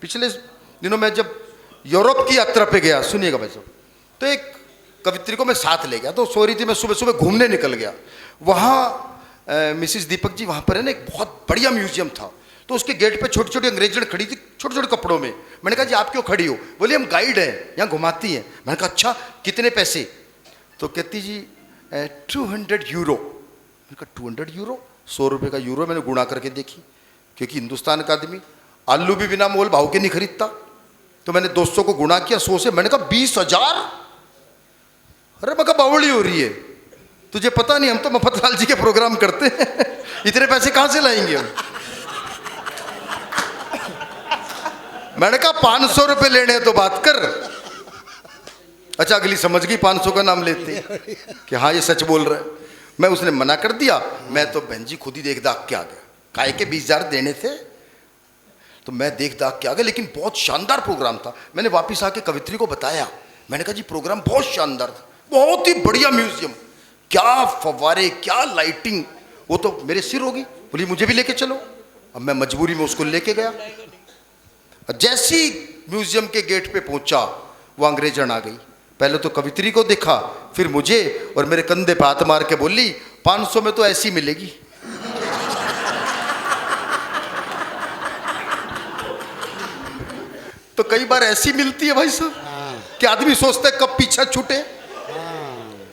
पिछले दिनों मैं जब यूरोप की यात्रा पे गया, सुनिएगा भाई साहब, तो एक कवित्री को मैं साथ ले गया। तो सो रही थी, मैं सुबह सुबह घूमने निकल गया। वहाँ मिसिस दीपक जी वहाँ पर है ना, एक बहुत बढ़िया म्यूजियम था। तो उसके गेट पे छोटी छोटी अंग्रेजन खड़ी थी, छोटे छोटे कपड़ों में। मैंने कहा जी आप क्यों खड़ी हो? बोली हम गाइड हैं, यहाँ घुमाती हैं। मैंने कहा अच्छा, कितने पैसे? तो कहती जी 200 यूरो। मैंने कहा 200 यूरो? 100 रुपये का यूरो। मैंने गुणा करके देखी, क्योंकि हिंदुस्तान का आदमी आलू भी बिना मोल भाव के नहीं खरीदता। तो मैंने 200 को गुणा किया 100 से। मैंने कहा 20,000। अरे मैं कहा बावड़ी हो रही है, तुझे पता नहीं हम तो मफतलाल जी के प्रोग्राम करते हैं, इतने पैसे कहाँ से लाएंगे हम? मैंने कहा 500 रुपये लेने हैं तो बात कर। अच्छा, अगली समझ गई 500 का नाम लेते हैं कि हाँ ये सच बोल रहा है। मैं उसने मना कर दिया। मैं तो बहन जी खुद ही देख दाख के आ गया। काहे के 20,000 देने थे, तो मैं देख दाख के आ गया। लेकिन बहुत शानदार प्रोग्राम था। मैंने वापस आके कवित्री को बताया, मैंने कहा जी प्रोग्राम बहुत शानदार था, बहुत ही बढ़िया म्यूजियम, क्या फव्वारे, क्या लाइटिंग। वो तो मेरे सिर होगी। बोली मुझे भी लेके चलो। अब मैं मजबूरी में उसको लेके गया। जैसी म्यूजियम के गेट पे पहुंचा, वो अंग्रेजन आ गई। पहले तो कवित्री को देखा, फिर मुझे, और मेरे कंधे पे हाथ मार के बोली 500 में तो ऐसी मिलेगी। तो कई बार ऐसी मिलती है भाई साहब कि आदमी सोचता है कब पीछा छूटे।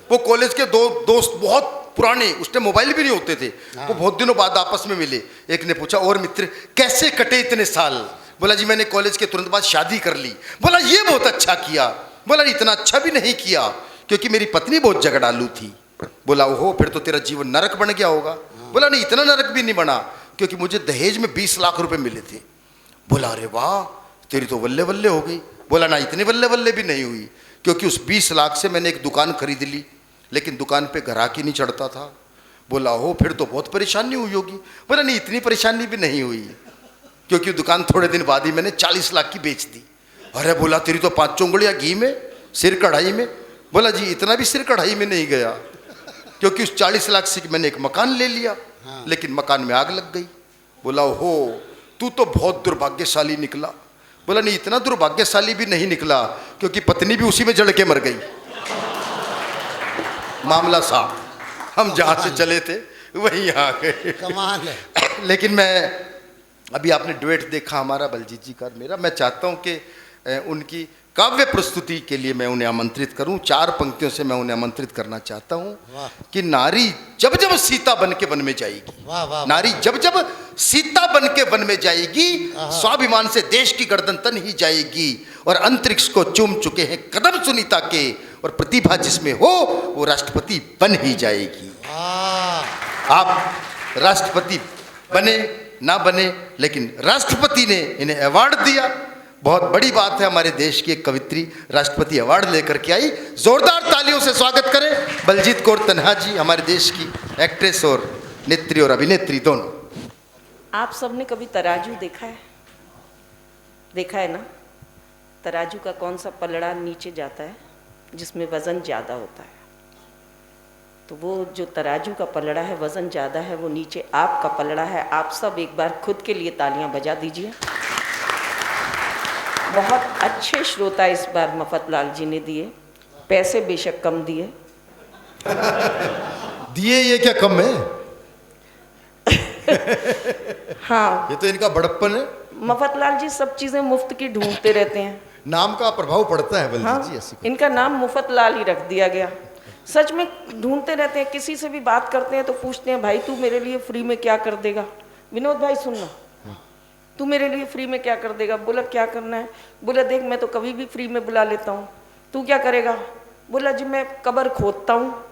वो कॉलेज के दो दोस्त बहुत पुराने, उस टाइम मोबाइल भी नहीं होते थे, वो बहुत दिनों बाद आपस में मिले। एक ने पूछा और मित्र कैसे कटे इतने साल? बोला जी मैंने कॉलेज के तुरंत बाद शादी कर ली। बोला ये बहुत अच्छा किया। बोला इतना अच्छा भी नहीं किया, क्योंकि मेरी पत्नी बहुत झगड़ालू थी। बोला ओहो, फिर तो तेरा जीवन नरक बन गया होगा। बोला नहीं, इतना नरक भी नहीं बना, क्योंकि मुझे दहेज में 20 लाख रुपए मिले थे। बोला अरे वाह, तेरी तो वल्ले वल्ले हो गई। बोला ना, इतनी वल्ले वल्ले भी नहीं हुई, क्योंकि उस 20 लाख से मैंने एक दुकान खरीद ली, लेकिन दुकान पे ग्राहक ही नहीं चढ़ता था। बोला हो, फिर तो बहुत परेशानी हुई होगी। बोला नहीं, इतनी परेशानी भी नहीं हुई, क्योंकि दुकान थोड़े दिन बाद ही मैंने 40 लाख की बेच दी। अरे बोला तेरी तो 5 उंगलियां घी में, सिर कढ़ाई में। बोला जी इतना भी सिर कढ़ाई में नहीं गया, क्योंकि उस 40 लाख से मैंने एक मकान ले लिया, लेकिन मकान में आग लग गई। बोला हो, तू तो बहुत दुर्भाग्यशाली निकला। बोला नहीं, इतना दुर्भाग्यशाली भी नहीं निकला, क्योंकि पत्नी भी उसी में जड़ के मर गई। मामला साफ, हम जहाँ से चले थे वहीं आ गए। कमाल है। लेकिन मैं, अभी आपने डुएट देखा हमारा बलजीत जी का मेरा, मैं चाहता हूँ कि उनकी काव्य प्रस्तुति के लिए मैं उन्हें आमंत्रित करूं। 4 पंक्तियों से मैं उन्हें आमंत्रित करना चाहता हूं कि नारी जब जब सीता बन के वन में जाएगी, वाह वाह, नारी जब जब सीता बन के वन में जाएगी, स्वाभिमान से देश की गर्दन तन ही जाएगी, और अंतरिक्ष को चूम चुके हैं कदम सुनीता के, और प्रतिभा जिसमें हो वो राष्ट्रपति बन ही जाएगी। आप राष्ट्रपति बने ना बने, लेकिन राष्ट्रपति ने इन्हें अवार्ड दिया। बहुत बड़ी बात है, हमारे देश की एक कवित्री राष्ट्रपति अवार्ड लेकर के आई। जोरदार तालियों से स्वागत करें बलजीत कौर तन्हा जी, हमारे देश की एक्ट्रेस और नेत्री और अभिनेत्री दोनों। आप सबने कभी तराजू देखा है? देखा है ना? तराजू का कौन सा पलड़ा नीचे जाता है जिसमें वजन ज़्यादा होता है? तो वो जो तराजू का पलड़ा है, वजन ज़्यादा है, वो नीचे आपका पलड़ा है। आप सब एक बार खुद के लिए तालियां बजा दीजिए। बहुत अच्छे श्रोता इस बार मफतलाल जी ने दिए, पैसे बेशक कम दिए। दिए ये क्या कम है? हाँ, ये तो इनका बड़प्पन है। मफतलाल जी सब चीज़ें मुफ्त की ढूंढते रहते हैं। नाम का प्रभाव पड़ता है बलजीत हाँ, जी, ऐसी इनका नाम मुफतलाल ही रख दिया गया। सच में ढूंढते रहते हैं, किसी से भी बात करते हैं तो पूछते हैं भाई तू मेरे लिए फ्री में क्या कर देगा? विनोद भाई सुनना, तू मेरे लिए फ्री में क्या कर देगा? बोला क्या करना है? बोला देख मैं तो कभी भी फ्री में बुला लेता हूँ, तू क्या करेगा? बोला जी मैं कब्र खोदता हूँ।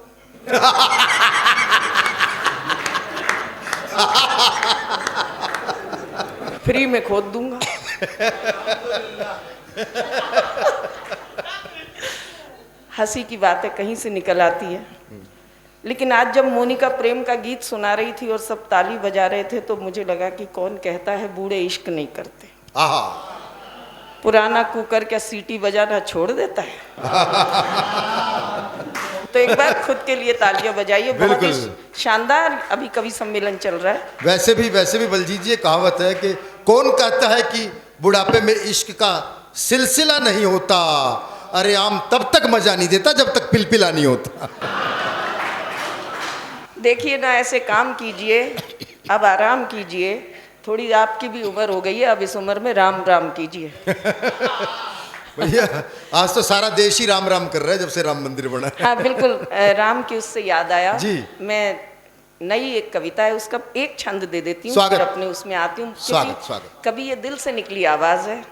फ्री में खोद दूंगा। हंसी की बातें कहीं से निकल आती है। लेकिन आज जब मोनिका प्रेम का गीत सुना रही थी और सब ताली बजा रहे थे, तो मुझे लगा कि कौन कहता है बूढ़े इश्क नहीं करते। पुराना कुकर क्या सीटी बजाना छोड़ देता है? तो एक बार खुद के लिए तालियां बजाइए। बहुत ही शानदार अभी कवि सम्मेलन चल रहा है। वैसे भी बलजीत जी कहावत है कि कौन कहता है कि बुढ़ापे में इश्क का सिलसिला नहीं होता, अरे आम तब तक मजा नहीं देता जब तक पिलपिला नहीं होता। देखिए ना, ऐसे काम कीजिए, अब आराम कीजिए, थोड़ी आपकी भी उम्र हो गई है, अब इस उम्र में राम राम कीजिए। भैया आज तो सारा देश ही राम राम कर रहा है जब से राम मंदिर बना है। हाँ बिल्कुल, राम की उससे याद आया जी। मैं नई एक कविता है, उसका एक छंद दे देती हूँ, स्वागत। फिर अपने उसमें आती हूँ। स्वागत, स्वागत। कभी ये दिल से निकली आवाज़ है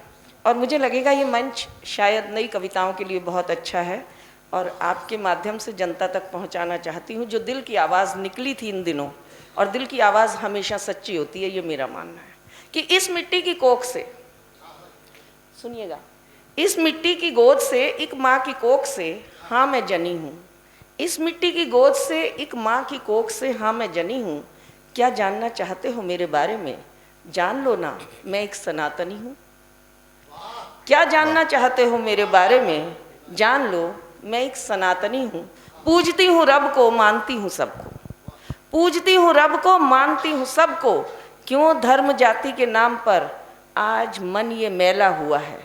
और मुझे लगेगा ये मंच शायद नई कविताओं के लिए बहुत अच्छा है और आपके माध्यम से जनता तक पहुँचाना चाहती हूँ। जो दिल की आवाज़ निकली थी इन दिनों, और दिल की आवाज़ हमेशा सच्ची होती है, ये मेरा मानना है कि इस मिट्टी की कोख से, सुनिएगा, इस मिट्टी की गोद से, एक माँ की कोख से, हाँ मैं जनी हूँ। इस मिट्टी की गोद से, एक माँ की कोख से, हाँ मैं जनी हूँ। क्या जानना चाहते हो मेरे बारे में? जान लो ना, मैं एक सनातनी हूँ। क्या जानना चाहते हो मेरे बारे में? जान लो, मैं एक सनातनी हूँ। पूजती हूँ रब को, मानती हूँ सबको। पूजती हूँ रब को, मानती हूँ सबको। क्यों धर्म जाति के नाम पर आज मन ये मैला हुआ है?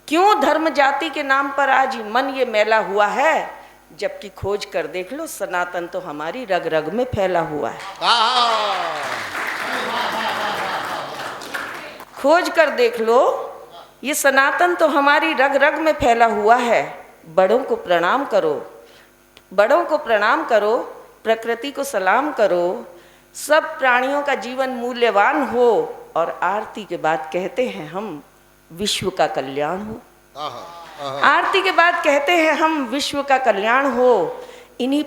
क्यों धर्म जाति के नाम पर आज मन ये मैला हुआ है? जबकि खोज कर देख लो, सनातन तो हमारी रग रग में फैला हुआ है। खोज कर देख लो, ये सनातन तो हमारी रग रग में फैला हुआ है। बड़ों को प्रणाम करो, बड़ों को प्रणाम करो, प्रकृति को सलाम करो। सब प्राणियों का जीवन मूल्यवान हो और आरती के बाद कहते हैं हम विश्व का कल्याण हो। आरती के बाद कहते हैं हम विश्व का कल्याण हो। इन्हीं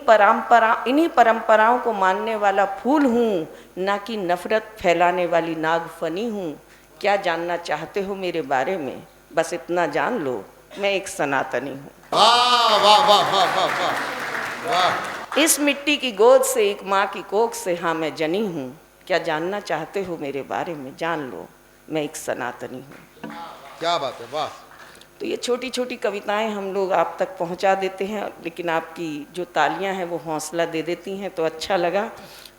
परंपराओं को मानने वाला फूल हूँ, ना कि नफरत फैलाने वाली नागफनी हूँ। क्या जानना चाहते हो मेरे बारे में? बस इतना जान लो, मैं एक सनातनी हूँ। वाह वाह वाह वाह वाह वाह वाह। इस मिट्टी की गोद से, एक माँ की कोख से, हाँ मैं जनी हूँ। क्या जानना चाहते हो मेरे बारे में? जान लो, मैं एक सनातनी हूँ। क्या बात है, वाह। तो ये छोटी छोटी कविताएं हम लोग आप तक पहुंचा देते हैं, लेकिन आपकी जो तालियां हैं वो हौसला दे देती हैं, तो अच्छा लगा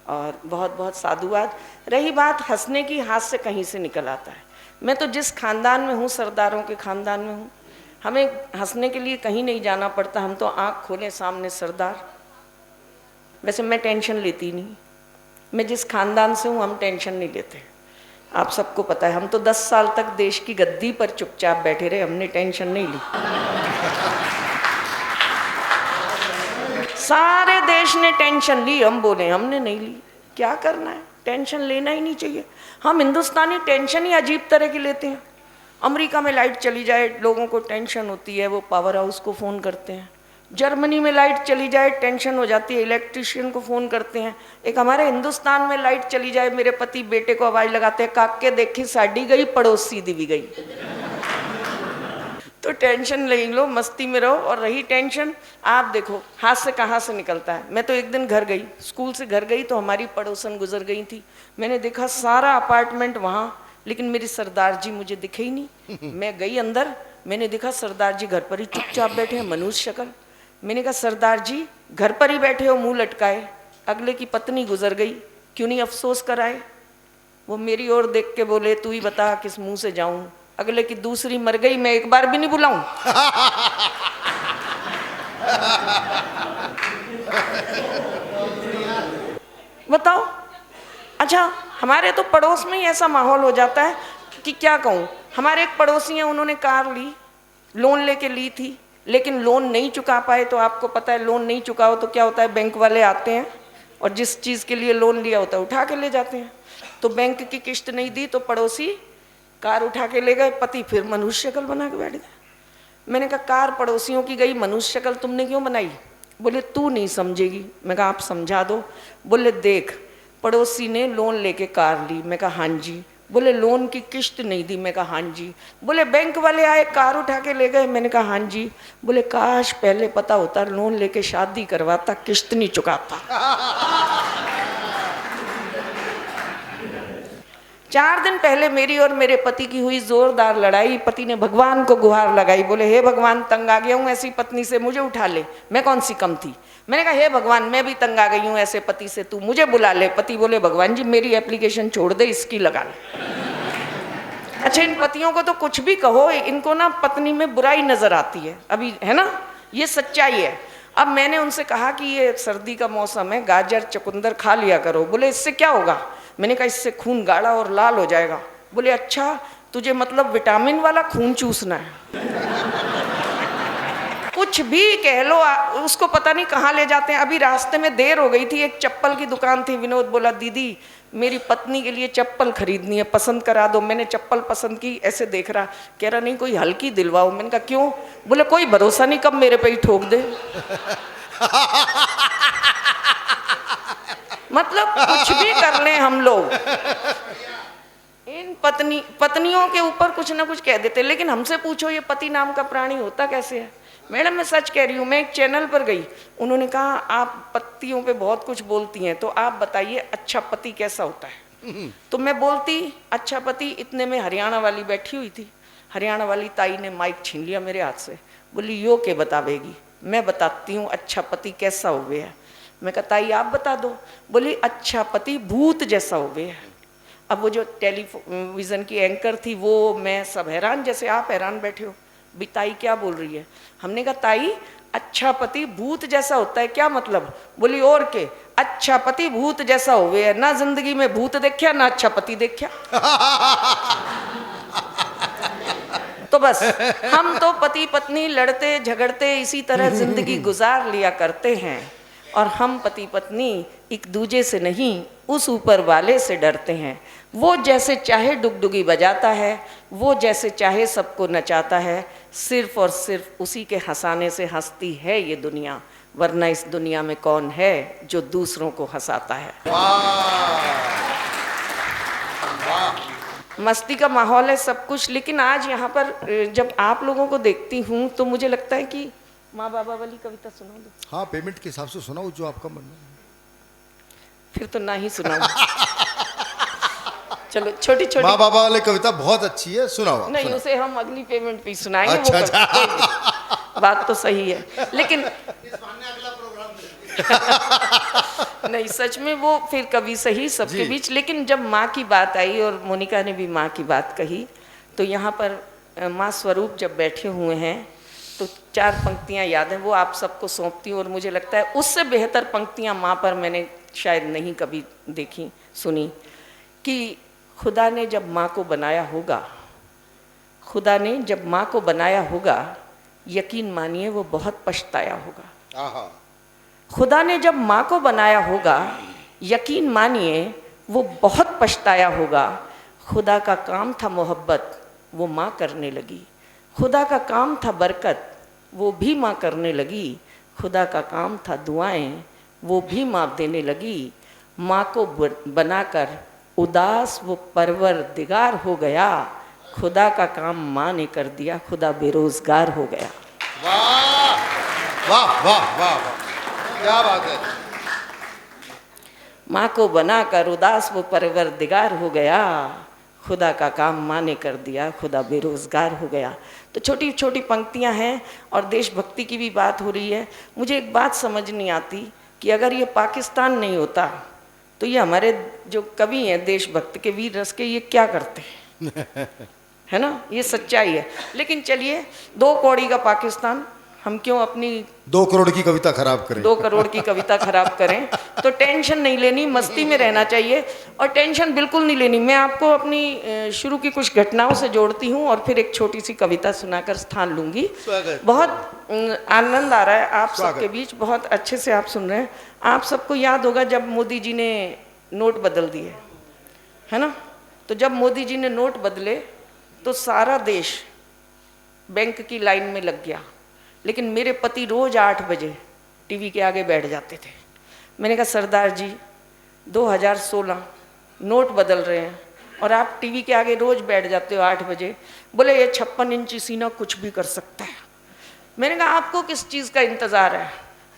और बहुत बहुत साधुवाद। रही बात हंसने की, हाथ से कहीं से निकल आता है। मैं तो जिस खानदान में हूँ, सरदारों के खानदान में हूँ, हमें हंसने के लिए कहीं नहीं जाना पड़ता। हम तो आँख खोले सामने सरदार। वैसे मैं टेंशन लेती नहीं, मैं जिस खानदान से हूँ हम टेंशन नहीं लेते। आप सबको पता है, हम तो 10 साल तक देश की गद्दी पर चुपचाप बैठे रहे, हमने टेंशन नहीं ली। सारे देश ने टेंशन ली, हम बोले हमने नहीं ली। क्या करना है, टेंशन लेना ही नहीं चाहिए। हम हिंदुस्तानी टेंशन ही अजीब तरह की लेते हैं। अमेरिका में लाइट चली जाए, लोगों को टेंशन होती है, वो पावर हाउस को फ़ोन करते हैं। जर्मनी में लाइट चली जाए, टेंशन हो जाती है, इलेक्ट्रिशियन को फ़ोन करते हैं। एक हमारे हिंदुस्तान में लाइट चली जाए, मेरे पति बेटे को आवाज़ लगाते हैं, काके देखी साड़ी गई, पड़ोसी दी भी गई। तो टेंशन ले लो, मस्ती में रहो। और रही टेंशन, आप देखो हाथ से कहाँ से निकलता है। मैं तो एक दिन घर गई, स्कूल से घर गई, तो हमारी पड़ोसन गुजर गई थी। मैंने देखा सारा अपार्टमेंट वहाँ, लेकिन मेरी सरदार जी मुझे दिखे ही नहीं। मैं गई अंदर, मैंने देखा सरदार जी घर पर ही चुपचाप बैठे हैं, मनुष्य शक्ल। मैंने कहा सरदार जी घर पर ही बैठे हो मुंह लटकाए, अगले की पत्नी गुजर गई, क्यों नहीं अफसोस कराए? वो मेरी ओर देख के बोले, तू ही बता किस मुंह से जाऊं, अगले की दूसरी मर गई, मैं एक बार भी नहीं बुलाऊं? बताओ। अच्छा, हमारे तो पड़ोस में ही ऐसा माहौल हो जाता है कि क्या कहूँ। हमारे एक पड़ोसी हैं, उन्होंने कार ली, लोन लेके ली थी, लेकिन लोन नहीं चुका पाए। तो आपको पता है लोन नहीं चुका हो तो क्या होता है, बैंक वाले आते हैं और जिस चीज़ के लिए लोन लिया होता है उठा के ले जाते हैं। तो बैंक की किस्त नहीं दी तो पड़ोसी कार उठा के ले गए, पति फिर मनुष्य शक्ल बना के बैठ गए। मैंने कहा कार पड़ोसियों की गई, मनुष्य शक्ल तुमने क्यों बनाई? बोले तू नहीं समझेगी। मैं कहा आप समझा दो। बोले देख, पड़ोसी ने लोन लेके कार ली। मैं कहा हाँ जी। बोले लोन की किस्त नहीं दी। मैं कहा हाँ जी। बोले बैंक वाले आए, कार उठा के ले गए। मैंने कहा हाँ जी। बोले काश पहले पता होता, लोन लेके शादी करवाता, किस्त नहीं चुकाता। 4 दिन पहले मेरी और मेरे पति की हुई जोरदार लड़ाई। पति ने भगवान को गुहार लगाई, बोले हे भगवान तंग आ गया हूँ ऐसी पत्नी से, मुझे उठा ले, मैं कौन सी कम थी। मैंने कहा हे भगवान मैं भी तंग आ गई हूँ ऐसे पति से, तू मुझे बुला ले। पति बोले भगवान जी मेरी एप्लीकेशन छोड़ दे, इसकी लगा ले। अच्छा, इन पतियों को तो कुछ भी कहो, इनको ना पत्नी में बुराई नजर आती है अभी, है ना, ये सच्चाई है। अब मैंने उनसे कहा कि ये सर्दी का मौसम है, गाजर चुकंदर खा लिया करो। बोले इससे क्या होगा? मैंने कहा इससे खून गाढ़ा और लाल हो जाएगा। बोले अच्छा, तुझे मतलब विटामिन वाला खून चूसना है? कुछ भी कह लो, उसको पता नहीं कहाँ ले जाते हैं। अभी रास्ते में देर हो गई थी, एक चप्पल की दुकान थी। विनोद बोला दीदी मेरी पत्नी के लिए चप्पल खरीदनी है, पसंद करा दो। मैंने चप्पल पसंद की, ऐसे देख रहा, कह रहा नहीं कोई हल्की दिलवाओ। मैंने कहा क्यों? बोले कोई भरोसा नहीं कब मेरे पे ही ठोक दे। मतलब कुछ भी कर लें हम लोग, इन पत्नियों के ऊपर कुछ ना कुछ कह देते। लेकिन हमसे पूछो ये पति नाम का प्राणी होता कैसे है? मैडम मैं सच कह रही हूँ, मैं एक चैनल पर गई, उन्होंने कहा आप पतियों पे बहुत कुछ बोलती हैं, तो आप बताइए अच्छा पति कैसा होता है? तो मैं बोलती अच्छा पति, इतने में हरियाणा वाली बैठी हुई थी। हरियाणा वाली ताई ने माइक छीन लिया मेरे हाथ से, बोली यो के बतावेगी? मैं बताती हूँ अच्छा पति कैसा हो गया। मैं कहा ताई आप बता दो। बोली अच्छा पति भूत जैसा हो गया। अब वो जो टेलीविजन की एंकर थी वो, मैं सब हैरान, जैसे आप हैरान बैठे हो भी ताई क्या बोल रही है। हमने कहा ताई अच्छा पति भूत जैसा होता है, क्या मतलब? बोली और के अच्छा पति भूत जैसा हो गया, ना जिंदगी में भूत देखा ना अच्छा पति देखा। तो बस हम तो पति पत्नी लड़ते झगड़ते इसी तरह जिंदगी गुजार लिया करते हैं, और हम पति पत्नी एक दूजे से नहीं उस ऊपर वाले से डरते हैं। वो जैसे चाहे डुगडुगी बजाता है, वो जैसे चाहे सबको नचाता है, सिर्फ और सिर्फ उसी के हंसाने से हंसती है ये दुनिया, वरना इस दुनिया में कौन है जो दूसरों को हंसाता है। मस्ती का माहौल है सब कुछ, लेकिन आज यहाँ पर जब आप लोगों को देखती हूँ तो मुझे लगता है कि माँ बाबा वाली कविता सुना दो। हाँ, पेमेंट के हिसाब से सुनाओ जो आपका मन है। फिर तो ना ही सुनाऊं। चलो छोटी छोटी माँ बाबा वाली कविता बहुत अच्छी है, सुनाओ। नहीं सुनाओ। उसे हम अगली पेमेंट पे सुनाएंगे। अच्छा, वो बात तो सही है, लेकिन नहीं सच में वो फिर कभी सही सबके बीच। लेकिन जब माँ की बात आई और मोनिका ने भी माँ की बात कही, तो यहाँ पर माँ स्वरूप जब बैठे हुए हैं तो 4 पंक्तियाँ याद हैं, वो आप सबको सौंपती हूँ। और मुझे लगता है उससे बेहतर पंक्तियाँ माँ पर मैंने शायद नहीं कभी देखी सुनी, कि खुदा ने जब माँ को बनाया होगा, खुदा ने जब माँ को बनाया होगा, यकीन मानिए वो बहुत पछताया होगा। खुदा ने जब माँ को बनाया होगा, यकीन मानिए वो बहुत पछताया होगा। खुदा का काम था मोहब्बत, वो माँ करने लगी। खुदा का काम था बरकत, वो भी माँ करने लगी। खुदा का काम था दुआएं, वो भी माँ देने लगी। माँ को बनाकर उदास वो परवरदिगार हो गया। खुदा का काम माँ ने कर दिया, खुदा बेरोजगार हो गया। वाह वाह वाह वाह, क्या बात है। माँ को बनाकर उदास वो परवरदिगार हो गया, खुदा का काम माँ ने कर दिया, खुदा बेरोजगार हो गया। तो छोटी छोटी पंक्तियाँ हैं और देशभक्ति की भी बात हो रही है। मुझे एक बात समझ नहीं आती कि अगर ये पाकिस्तान नहीं होता तो ये हमारे जो कवि हैं देशभक्त के, वीर रस के, ये क्या करते हैं? है ना, ये सच्चाई है। लेकिन चलिए 2 कौड़ी का पाकिस्तान, हम क्यों अपनी 2 करोड़ की कविता खराब करें? 2 करोड़ की कविता खराब करें? तो टेंशन नहीं लेनी, मस्ती में रहना चाहिए और टेंशन बिल्कुल नहीं लेनी। मैं आपको अपनी शुरू की कुछ घटनाओं से जोड़ती हूँ और फिर एक छोटी सी कविता सुनाकर स्थान लूंगी। बहुत आनंद आ रहा है आप सबके बीच, बहुत अच्छे से आप सुन रहे हैं। आप सबको याद होगा जब मोदी जी ने नोट बदल दिए, है ना, तो जब मोदी जी ने नोट बदले तो सारा देश बैंक की लाइन में लग गया। लेकिन मेरे पति रोज 8 बजे टीवी के आगे बैठ जाते थे। मैंने कहा सरदार जी 2016 नोट बदल रहे हैं और आप टीवी के आगे रोज बैठ जाते हो 8 बजे। बोले ये 56 इंची सीना कुछ भी कर सकता है। मैंने कहा आपको किस चीज़ का इंतज़ार है?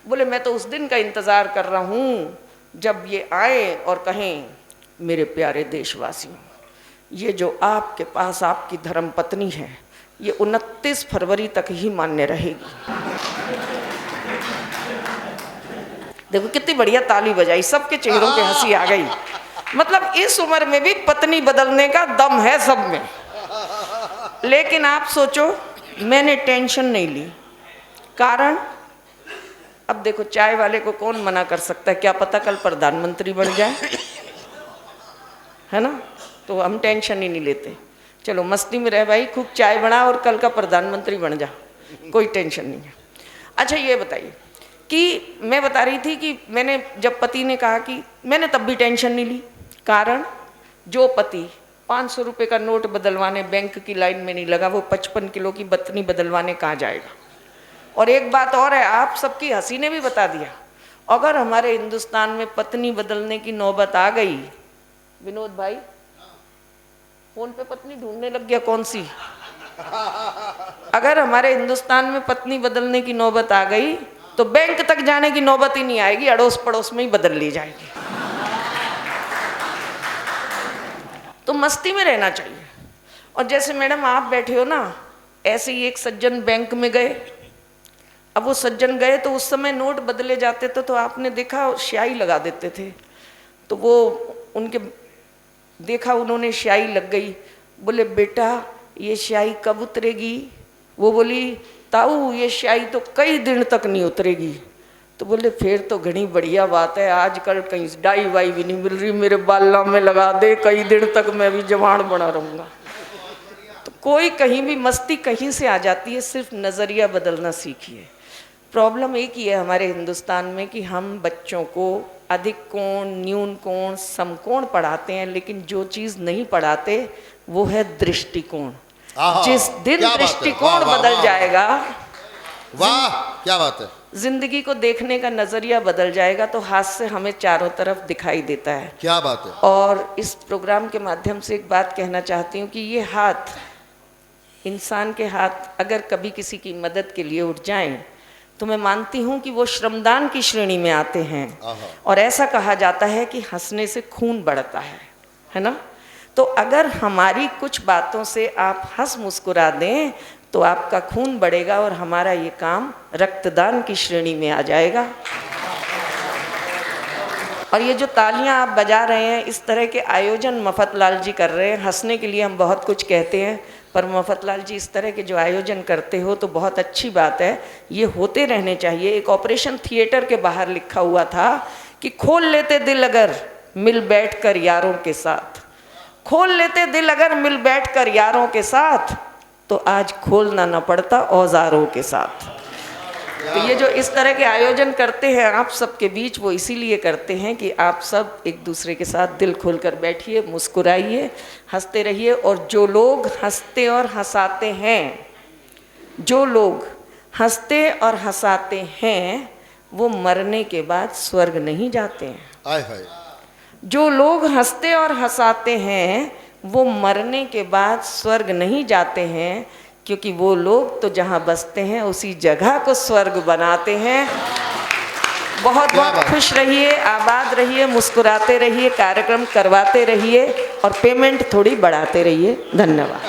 बोले मैं तो उस दिन का इंतज़ार कर रहा हूँ जब ये आए और कहें मेरे प्यारे देशवासियों, ये जो आपके पास आपकी धर्मपत्नी है ये 29 फरवरी तक ही मान्य रहेगी। देखो कितनी बढ़िया ताली बजाई, सबके चेहरों पे हंसी आ गई। मतलब इस उम्र में भी पत्नी बदलने का दम है सब में। लेकिन आप सोचो, मैंने टेंशन नहीं ली। कारण अब देखो, चाय वाले को कौन मना कर सकता है, क्या पता कल प्रधानमंत्री बन जाए, है ना। तो हम टेंशन ही नहीं लेते, चलो मस्ती में रह भाई, खूब चाय बना और कल का प्रधानमंत्री बन जा, कोई टेंशन नहीं है। अच्छा ये बताइए कि मैं बता रही थी कि मैंने जब पति ने कहा कि मैंने तब भी टेंशन नहीं ली। कारण जो पति 500 रुपये का नोट बदलवाने बैंक की लाइन में नहीं लगा, वो 55 किलो की बत्तनी बदलवाने कहाँ जाएगा। और एक बात और है, आप सबकी हंसी ने भी बता दिया, अगर हमारे हिंदुस्तान में पत्नी बदलने की नौबत आ गई, विनोद भाई फोन पे पत्नी ढूंढने लग गया कौन सी, अगर हमारे हिंदुस्तान में पत्नी बदलने की नौबत आ गई तो बैंक तक जाने की नौबत ही नहीं आएगी, अड़ोस पड़ोस में ही बदल ली जाएगी। तो मस्ती में रहना चाहिए। और जैसे मैडम आप बैठे हो ना, ऐसे ही एक सज्जन बैंक में गए। अब वो सज्जन गए तो उस समय नोट बदले जाते थे तो आपने देखा स्याही लगा देते थे, तो वो उनके देखा, उन्होंने स्याही लग गई। बोले बेटा ये स्याही कब उतरेगी? वो बोली ताऊ ये स्याही तो कई दिन तक नहीं उतरेगी। तो बोले फिर तो घनी बढ़िया बात है, आजकल कहीं डाई वाई भी नहीं मिल रही, मेरे बालों में लगा दे, कई दिन तक मैं भी जवान बना रहूँगा। तो कोई कहीं भी मस्ती कहीं से आ जाती है, सिर्फ नज़रिया बदलना सीखिए। प्रॉब्लम एक ही है हमारे हिंदुस्तान में कि हम बच्चों को अधिक कोण, न्यून कोण, समकोण पढ़ाते हैं, लेकिन जो चीज़ नहीं पढ़ाते वो है दृष्टिकोण। जिस दिन क्या बात है, दृष्टिकोण वाह, वाह, बदल वाह। जाएगा, वाह क्या बात है। जिंदगी को देखने का नजरिया बदल जाएगा, तो हाथ से हमें चारों तरफ दिखाई देता है। क्या बात है। और इस प्रोग्राम के माध्यम से एक बात कहना चाहती हूँ कि ये हाथ, इंसान के हाथ अगर कभी किसी की मदद के लिए उठ जाएं तो मैं मानती हूँ कि वो श्रमदान की श्रेणी में आते हैं। और ऐसा कहा जाता है कि हंसने से खून बढ़ता है ना। तो अगर हमारी कुछ बातों से आप हंस मुस्कुरा दें तो आपका खून बढ़ेगा और हमारा ये काम रक्तदान की श्रेणी में आ जाएगा। और ये जो तालियां आप बजा रहे हैं, इस तरह के आयोजन मफतलाल जी कर रहे हैं। हंसने के लिए हम बहुत कुछ कहते हैं, पर मफतलाल जी इस तरह के जो आयोजन करते हो तो बहुत अच्छी बात है, ये होते रहने चाहिए। एक ऑपरेशन थिएटर के बाहर लिखा हुआ था कि खोल लेते दिल अगर मिल बैठ कर यारों के साथ, खोल लेते दिल अगर मिल बैठ कर यारों के साथ, तो आज खोलना न पड़ता औजारों के साथ। तो ये जो इस तरह के आयोजन करते हैं आप सबके बीच, वो इसीलिए करते हैं कि आप सब एक दूसरे के साथ दिल खोलकर बैठिए, मुस्कुराइए, हंसते रहिए। और जो लोग हंसते और हंसाते हैं, जो लोग हंसते और हंसाते हैं, वो मरने के बाद स्वर्ग नहीं जाते हैं। आय हाय। जो लोग हंसते और हंसाते हैं वो मरने के बाद स्वर्ग नहीं जाते हैं, क्योंकि वो लोग तो जहाँ बसते हैं उसी जगह को स्वर्ग बनाते हैं। बहुत बहुत खुश रहिए, आबाद रहिए, मुस्कुराते रहिए, कार्यक्रम करवाते रहिए और पेमेंट थोड़ी बढ़ाते रहिए। धन्यवाद।